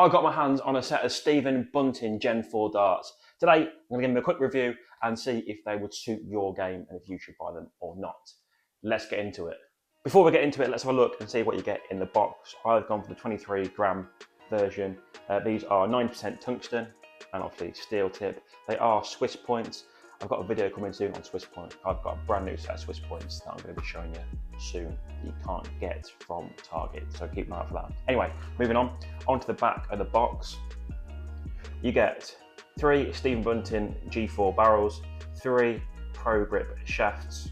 I got my hands on a set of Stephen Bunting Gen 4 darts. Today, I'm going to give them a quick review and see if they would suit your game and if you should buy them or not. Let's get into it. Before we get into it, let's have a look and see what you get in the box. I've gone for the 23 gram version. These are 90% tungsten and obviously steel tip. They are Swiss points. I've got a video coming soon on Swiss point. I've got a brand new set of Swiss points that I'm going to be showing you soon that you can't get from Target, so keep an eye out for that. Anyway, moving on, onto the back of the box. You get 3 Stephen Bunting G4 barrels, 3 Pro Grip shafts,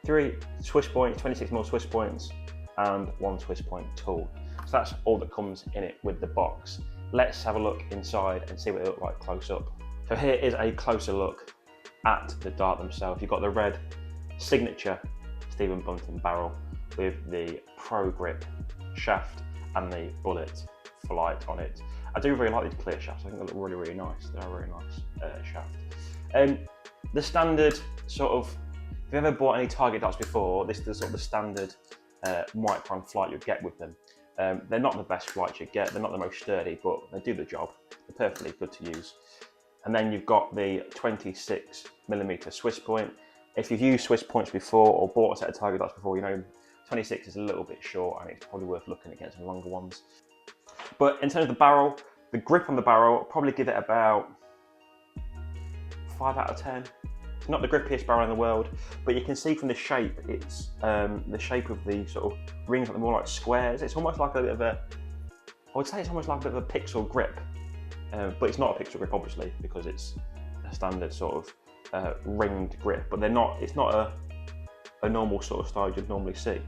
3 Swiss points, 26mm Swiss points, and 1 Swiss point tool. So that's all that comes in it with the box. Let's have a look inside and see what they look like close up. So here is a closer look at the dart themselves. You've got the red signature Stephen Bunting barrel with the Pro Grip shaft and the bullet flight on it. I do really like these clear shafts. I think they look really, really nice. They're a really nice shaft. The standard sort of, if you've ever bought any Target darts before, this is the sort of the standard micron flight you get with them. They're not the best flights you get. They're not the most sturdy, but they do the job. They're perfectly good to use. And then you've got the 26mm Swiss point. If you've used Swiss points before or bought a set of Target darts before, you know 26 is a little bit short and it's probably worth looking against some longer ones. But in terms of the barrel, the grip on the barrel, I'll probably give it about 5 out of 10. It's not the grippiest barrel in the world, but you can see from the shape, it's the shape of the sort of rings are more like squares. It's almost like a bit of a, I would say it's almost like a bit of a pixel grip. But it's not a pixel grip, obviously, because it's a standard sort of ringed grip. But they're not. It's not a normal sort of style you'd normally see.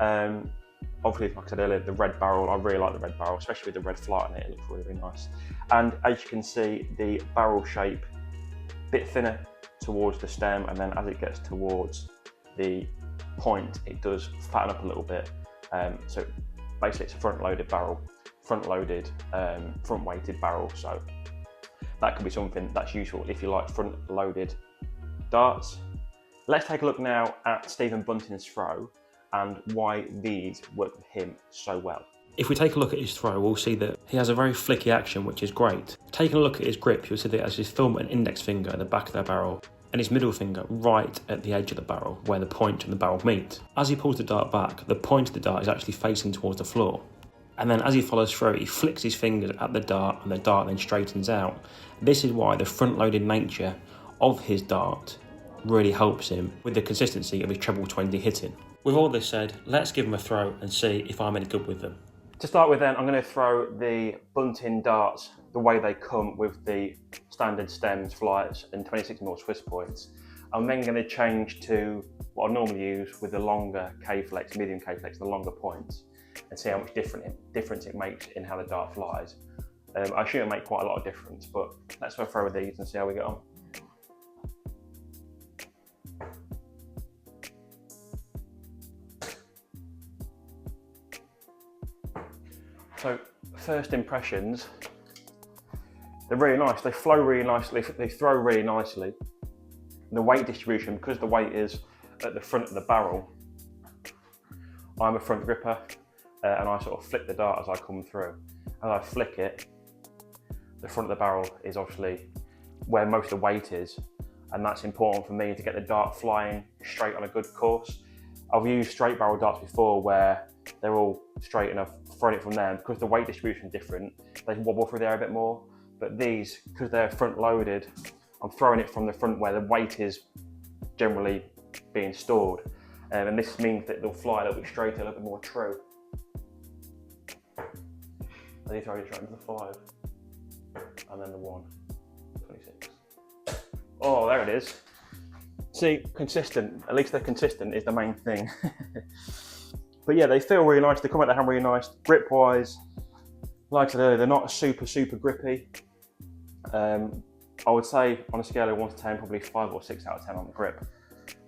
Obviously, like I said earlier, the red barrel. I really like the red barrel, especially with the red flight on it. It looks really, really nice. And as you can see, the barrel shape a bit thinner towards the stem, and then as it gets towards the point, it does fatten up a little bit. So basically, it's a front-loaded barrel. Front-loaded, front-weighted barrel, so that could be something that's useful if you like front-loaded darts. Let's take a look now at Stephen Bunting's throw and why these work with him so well. If we take a look at his throw, we'll see that he has a very flicky action, which is great. Taking a look at his grip, you'll see that he has his thumb and index finger at the back of the barrel and his middle finger right at the edge of the barrel where the point and the barrel meet. As he pulls the dart back, the point of the dart is actually facing towards the floor. And then as he follows through, he flicks his fingers at the dart and the dart then straightens out. This is why the front-loaded nature of his dart really helps him with the consistency of his treble 20 hitting. With all this said, let's give him a throw and see if I'm any good with them. To start with then, I'm going to throw the Bunting darts the way they come with the standard stems, flights and 26mm Swiss points. I'm then going to change to what I normally use with the longer K-flex, medium K-flex, the longer points, and see how much difference it makes in how the dart flies. I assume it'll make quite a lot of difference, but let's go throw with these and see how we get on. So, first impressions, they're really nice. They flow really nicely, they throw really nicely. The weight distribution, because the weight is at the front of the barrel, I'm a front gripper, and I sort of flick the dart as I come through. As I flick it, the front of the barrel is obviously where most of the weight is, and that's important for me to get the dart flying straight on a good course. I've used straight barrel darts before where they're all straight and I've thrown it from there, and because the weight distribution is different, they wobble through the air a bit more. But these, because they're front loaded, I'm throwing it from the front where the weight is generally being stored. And this means that they'll fly a little bit straighter, a little bit more true. I need to throw it straight into the 5. And then the 1, 26. Oh, there it is. See, consistent. At least they're consistent is the main thing. But yeah, they feel really nice. They come out the hand really nice. Grip-wise, like I said earlier, they're not super, super grippy. I would say on a scale of 1 to 10, probably 5 or 6 out of 10 on the grip.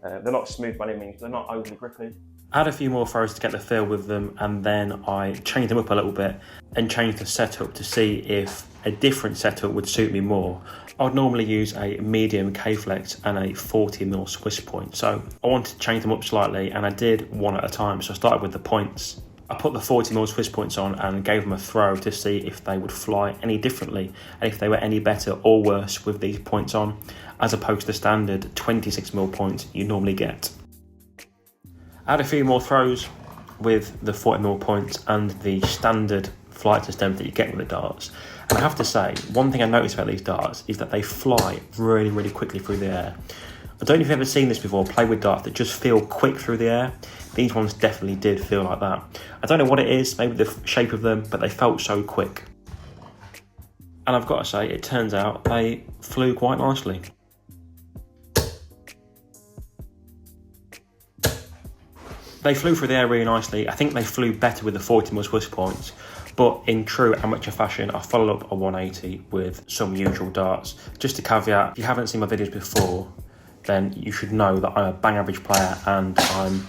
They're not smooth by any means. They're not overly grippy. I had a few more throws to get the feel with them, and then I changed them up a little bit and changed the setup to see if a different setup would suit me more. I would normally use a medium K-flex and a 40mm Swiss point, so I wanted to change them up slightly, and I did one at a time. So I started with the points, I put the 40mm Swiss points on and gave them a throw to see if they would fly any differently and if they were any better or worse with these points on, as opposed to the standard 26mm points you normally get. I had a few more throws with the 40mm points and the standard flight systems that you get with the darts. And I have to say, one thing I noticed about these darts is that they fly really, really quickly through the air. I don't know if you've ever seen this before, play with darts that just feel quick through the air. These ones definitely did feel like that. I don't know what it is, maybe the shape of them, but they felt so quick. And I've got to say, it turns out they flew quite nicely. They flew through the air really nicely. I think they flew better with the 40mm Swiss points, but in true amateur fashion, I followed up a 180 with some usual darts. Just a caveat, if you haven't seen my videos before, then you should know that I'm a bang average player, and I'm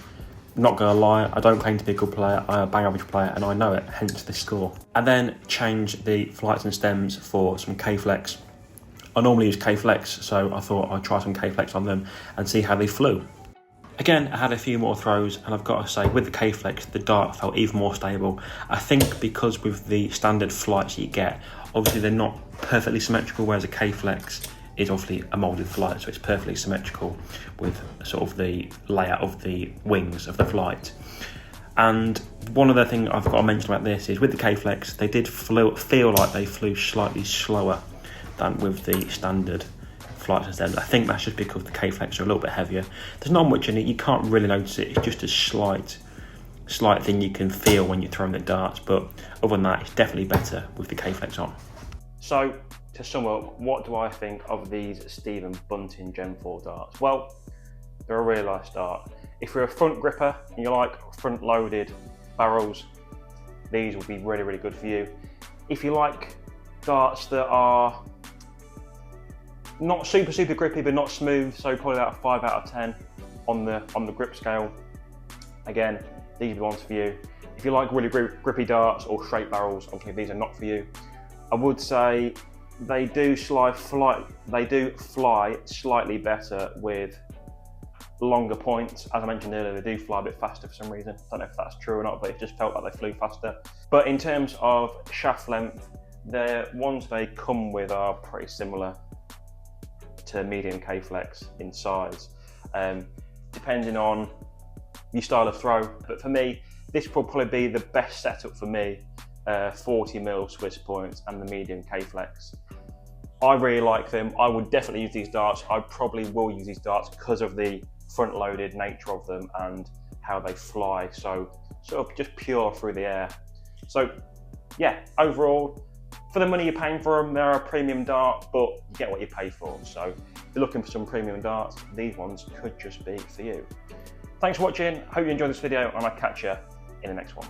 not going to lie, I don't claim to be a good player, I'm a bang average player and I know it, hence this score. And then change the flights and stems for some K-Flex. I normally use K-Flex, so I thought I'd try some K-Flex on them and see how they flew. Again, I had a few more throws, and I've got to say, with the K-Flex, the dart felt even more stable. I think because with the standard flights you get, obviously they're not perfectly symmetrical, whereas a K-Flex is obviously a moulded flight, so it's perfectly symmetrical with sort of the layout of the wings of the flight. And one other thing I've got to mention about this is with the K-Flex, they did feel like they flew slightly slower than with the standard flight systems. I think that's just because the K-Flex are a little bit heavier. There's not much in it, you can't really notice it, it's just a slight thing you can feel when you're throwing the darts, but other than that, it's definitely better with the K-Flex on. So, to sum up, what do I think of these Stephen Bunting Gen 4 darts? Well, they're a real nice dart. If you're a front gripper and you like front loaded barrels, these will be really, really good for you. If you like darts that are not super grippy but not smooth, so probably about a 5 out of 10 on the grip scale, again, these are the ones for you. If you like really grippy darts or straight barrels, obviously these are not for you. I would say they do fly slightly better with longer points. As I mentioned earlier, they do fly a bit faster for some reason. I don't know if that's true or not, but it just felt like they flew faster. But in terms of shaft length, the ones they come with are pretty similar to medium K-Flex in size, depending on your style of throw. But for me, this will probably be the best setup for me, 40mm Swiss points and the medium K-Flex. I really like them. I would definitely use these darts. I probably will use these darts because of the front-loaded nature of them and how they fly, so sort of just pure through the air. So yeah, overall, for the money you're paying for them, they're a premium dart, but you get what you pay for. So if you're looking for some premium darts, these ones could just be for you. Thanks for watching. Hope you enjoyed this video, and I'll catch you in the next one.